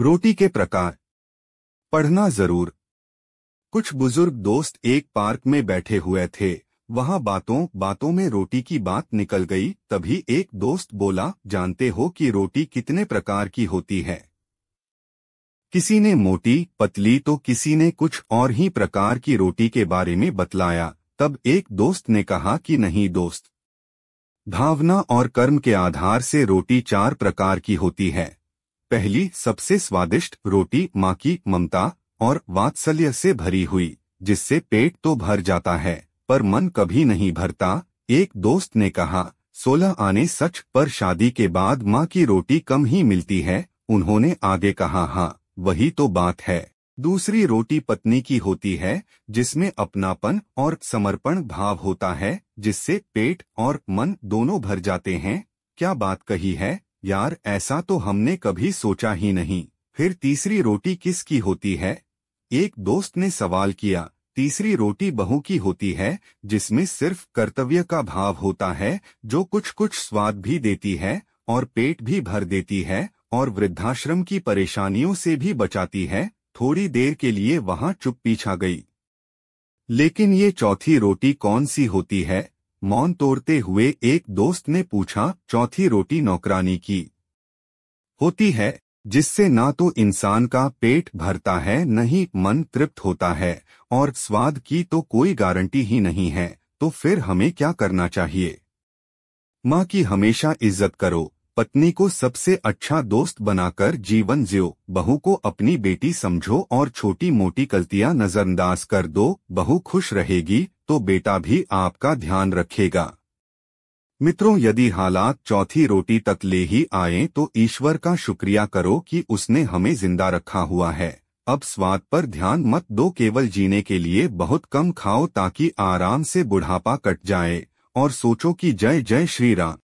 रोटी के प्रकार। पढ़ना जरूर। कुछ बुजुर्ग दोस्त एक पार्क में बैठे हुए थे। वहां बातों बातों में रोटी की बात निकल गई। तभी एक दोस्त बोला, जानते हो कि रोटी कितने प्रकार की होती है? किसी ने मोटी पतली तो किसी ने कुछ और ही प्रकार की रोटी के बारे में बतलाया। तब एक दोस्त ने कहा कि नहीं दोस्त, भावना और कर्म के आधार से रोटी 4 प्रकार की होती है। पहली सबसे स्वादिष्ट रोटी माँ की ममता और वात्सल्य से भरी हुई, जिससे पेट तो भर जाता है पर मन कभी नहीं भरता। एक दोस्त ने कहा, 16 आने सच, पर शादी के बाद माँ की रोटी कम ही मिलती है। उन्होंने आगे कहा, हाँ वही तो बात है। दूसरी रोटी पत्नी की होती है, जिसमें अपनापन और समर्पण भाव होता है, जिससे पेट और मन दोनों भर जाते हैं। क्या बात कही है यार, ऐसा तो हमने कभी सोचा ही नहीं। फिर तीसरी रोटी किसकी होती है? एक दोस्त ने सवाल किया। तीसरी रोटी बहू की होती है, जिसमें सिर्फ कर्तव्य का भाव होता है, जो कुछ कुछ स्वाद भी देती है और पेट भी भर देती है और वृद्धाश्रम की परेशानियों से भी बचाती है। थोड़ी देर के लिए वहां चुप्पी छा गई। लेकिन ये चौथी रोटी कौन सी होती है? मौन तोड़ते हुए एक दोस्त ने पूछा। चौथी रोटी नौकरानी की होती है, जिससे ना तो इंसान का पेट भरता है न ही मन तृप्त होता है, और स्वाद की तो कोई गारंटी ही नहीं है। तो फिर हमें क्या करना चाहिए? माँ की हमेशा इज्जत करो, पत्नी को सबसे अच्छा दोस्त बनाकर जीवन जियो, बहू को अपनी बेटी समझो और छोटी मोटी गलतियां नजरअंदाज कर दो। बहू खुश रहेगी तो बेटा भी आपका ध्यान रखेगा। मित्रों, यदि हालात चौथी रोटी तक ले ही आए तो ईश्वर का शुक्रिया करो कि उसने हमें जिंदा रखा हुआ है। अब स्वाद पर ध्यान मत दो, केवल जीने के लिए बहुत कम खाओ ताकि आराम से बुढ़ापा कट जाए। और सोचो कि जय जय श्री राम।